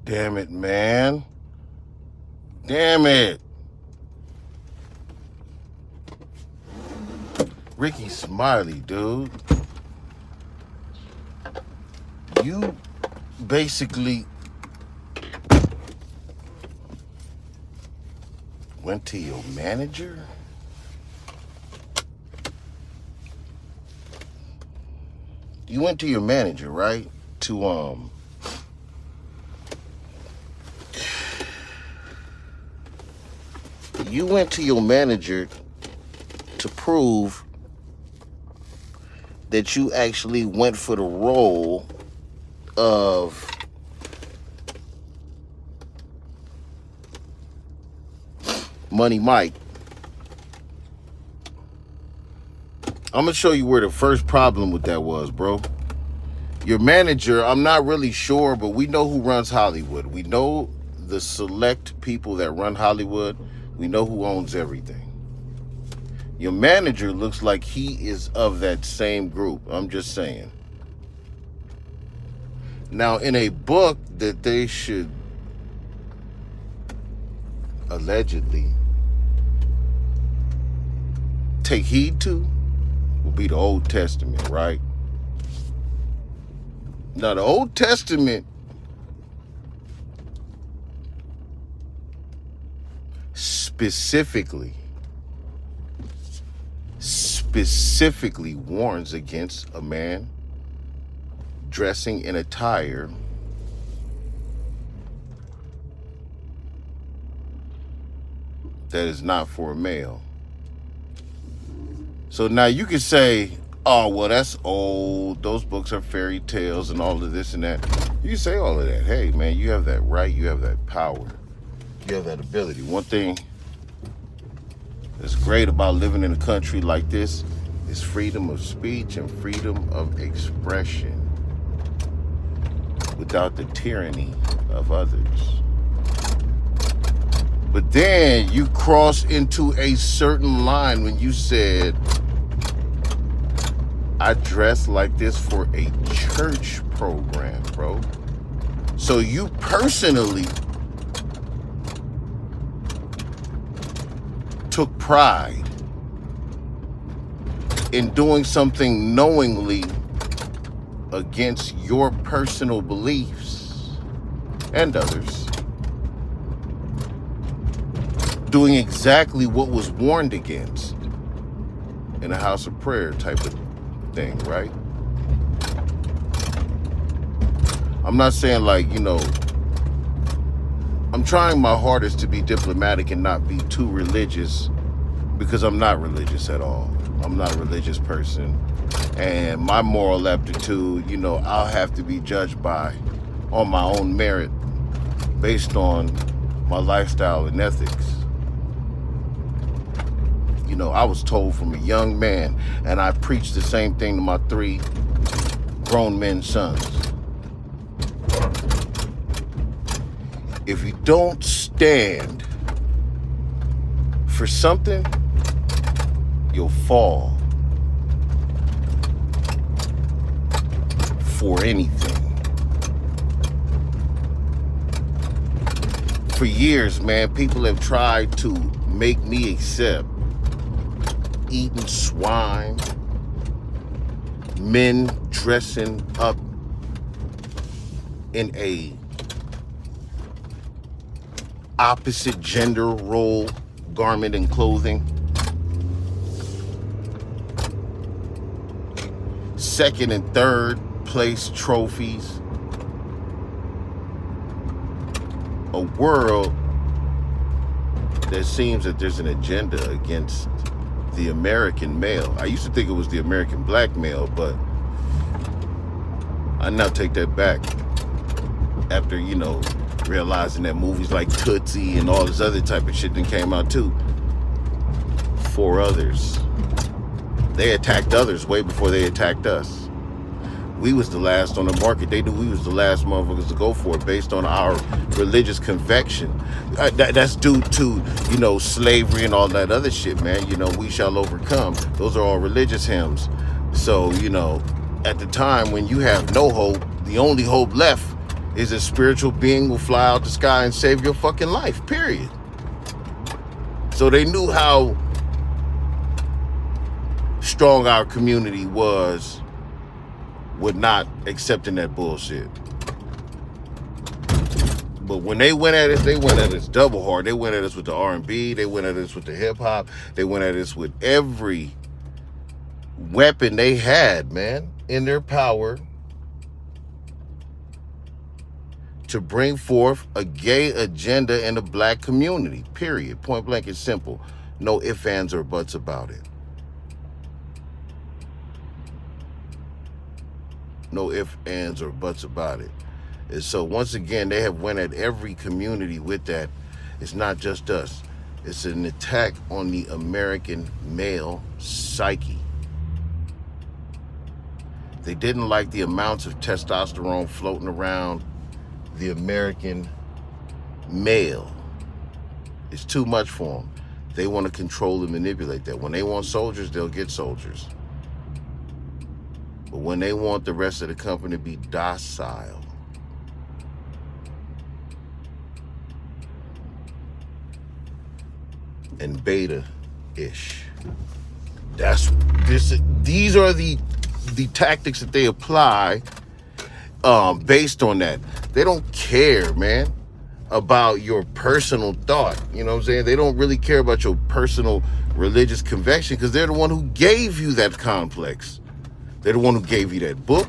Damn it, man. Damn it. Ricky Smiley, dude. You basically went to your manager? You went to your manager, right? You went to your manager to prove that you actually went for the role of Money Mike. I'm gonna show you where the first problem with that was, bro. Your manager, I'm not really sure, but we know who runs Hollywood. We know the select people that run Hollywood. We know who owns everything. Your manager looks like he is of that same group. I'm just saying. Now, in a book that they should allegedly take heed to will be the Old Testament, right? Now, the Old Testament specifically warns against a man dressing in attire that is not for a male. So now you can say, oh, well, that's old. Those books are fairy tales and all of this and that. You can say all of that. Hey, man, you have that right. You have that power. You have that ability. One thing that's great about living in a country like this is freedom of speech and freedom of expression without the tyranny of others. But then you cross into a certain line when you said, I dress like this for a church program, bro. So you personally took pride in doing something knowingly against your personal beliefs and others. Doing exactly what was warned against in a house of prayer type of thing, right? I'm not saying I'm trying my hardest to be diplomatic and not be too religious, because I'm not religious at all. I'm not a religious person. And my moral aptitude, I'll have to be judged on my own merit based on my lifestyle and ethics. I was told from a young man, and I preached the same thing to my 3 grown men sons. If you don't stand for something, you'll fall for anything. For years, man, people have tried to make me accept eating swine, men dressing up in a opposite gender role garment and clothing. Second and third place trophies. A world that seems that there's an agenda against the American male. I used to think it was the American black male, but I now take that back after, realizing that movies like Tootsie and all this other type of shit that came out too. 4 others. They attacked others way before they attacked us. We was the last on the market. They knew we was the last motherfuckers to go for it based on our religious conviction. That's due to, slavery and all that other shit, man. We shall overcome. Those are all religious hymns. So, at the time when you have no hope, the only hope left is a spiritual being will fly out the sky and save your fucking life, period. So they knew how strong our community was with not accepting that bullshit. But when they went at us double hard. They went at us with the R&B, they went at us with the hip hop, they went at us with every weapon they had, man, in their power to bring forth a gay agenda in the black community, period. Point blank and simple. No ifs, ands, or buts about it. No ifs, ands, or buts about it. And so once again, they have went at every community with that. It's not just us. It's an attack on the American male psyche. They didn't like the amounts of testosterone floating around the American male. It's too much for them. They want to control and manipulate that. When they want soldiers, they'll get soldiers. But when they want the rest of the company to be docile, and beta-ish, these are the tactics that they apply based on that. They don't care, man, about your personal thought. You know what I'm saying? They don't really care about your personal religious conviction because they're the one who gave you that complex. They're the one who gave you that book.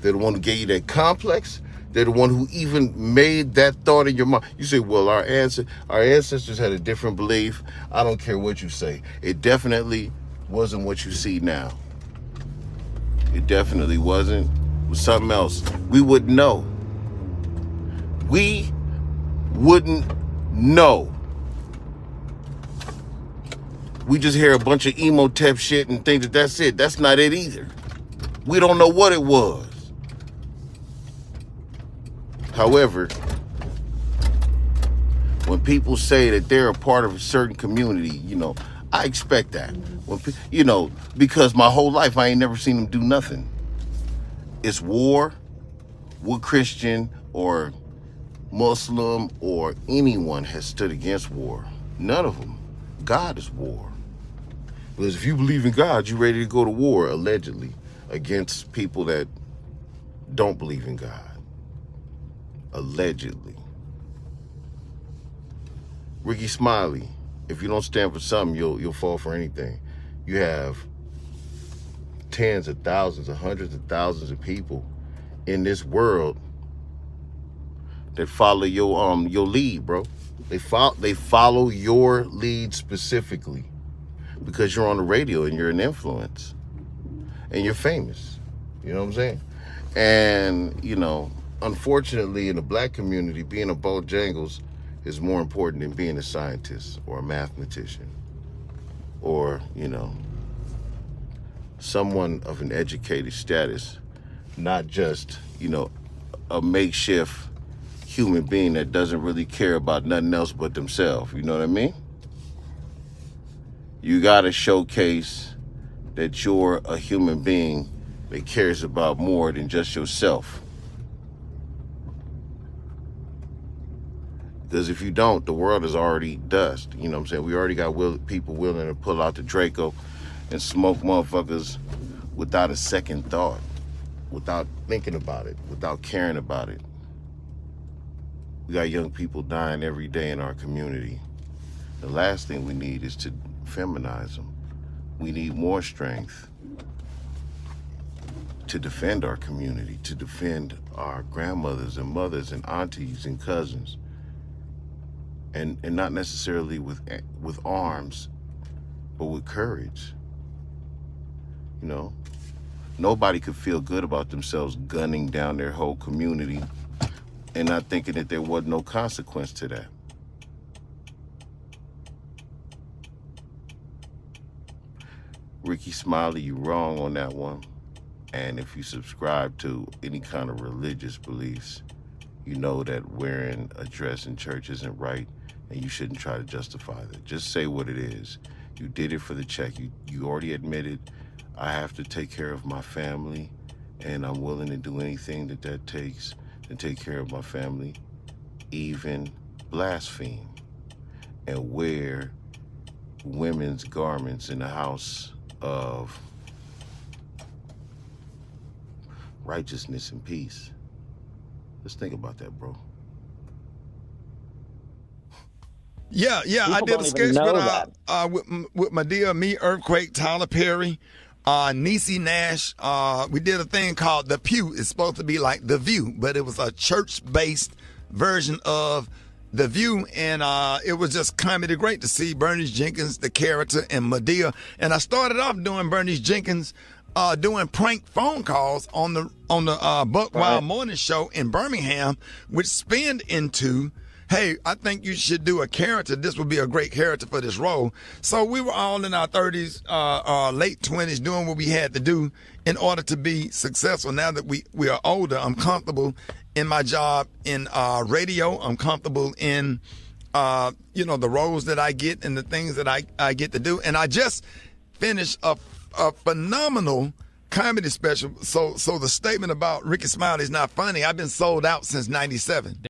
They're the one who gave you that complex. They're the one who even made that thought in your mind. You say, well, our ancestors had a different belief. I don't care what you say. It definitely wasn't what you see now. It definitely wasn't. It was something else. We wouldn't know. We wouldn't know. We just hear a bunch of emo-tep shit and think that that's it. That's not it either. We don't know what it was. However, when people say that they're a part of a certain community, you know, I expect that. Because my whole life I ain't never seen them do nothing. It's war. What Christian or Muslim or anyone has stood against war? None of them. God is war. Because if you believe in God, you're ready to go to war, allegedly, against people that don't believe in God. Allegedly. Ricky Smiley, if you don't stand for something, you'll fall for anything. You have tens of thousands of hundreds of thousands of people in this world that follow your lead, bro. They follow your lead specifically because you're on the radio and you're an influence and you're famous. You know what I'm saying? And unfortunately, in the black community, being a Bojangles is more important than being a scientist or a mathematician or, someone of an educated status, not just, a makeshift human being that doesn't really care about nothing else but themselves. You know what I mean? You got to showcase that you're a human being that cares about more than just yourself. Because if you don't, the world is already dust. You know what I'm saying? We already got people willing to pull out the Draco and smoke motherfuckers without a second thought, without thinking about it, without caring about it. We got young people dying every day in our community. The last thing we need is to feminize them. We need more strength to defend our community, to defend our grandmothers and mothers and aunties and cousins. And not necessarily with arms, but with courage. Nobody could feel good about themselves gunning down their whole community and not thinking that there was no consequence to that. Ricky Smiley, you're wrong on that one. And if you subscribe to any kind of religious beliefs, you know that wearing a dress in church isn't right, and you shouldn't try to justify that. Just say what it is. You did it for the check. You already admitted, I have to take care of my family, and I'm willing to do anything that takes and take care of my family, even blaspheme and wear women's garments in the house of righteousness and peace. Let's think about that, bro. Yeah, People I did don't a even sketch know with my dear me, Earthquake, Tyler Perry, Niecy Nash. We did a thing called The Pew. It's supposed to be like The View, but it was a church-based version of The View, and it was just comedy great to see Bernice Jenkins, the character, and Medea. And I started off doing Bernice Jenkins doing prank phone calls on the Buck Wild Morning Show in Birmingham, which spinned into, hey, I think you should do a character. This would be a great character for this role. So we were all in our 30s, late 20s, doing what we had to do in order to be successful. Now that we are older, I'm comfortable in my job in radio. I'm comfortable in, the roles that I get and the things that I get to do. And I just finished a phenomenal comedy special. So the statement about Ricky Smiley is not funny, I've been sold out since '97.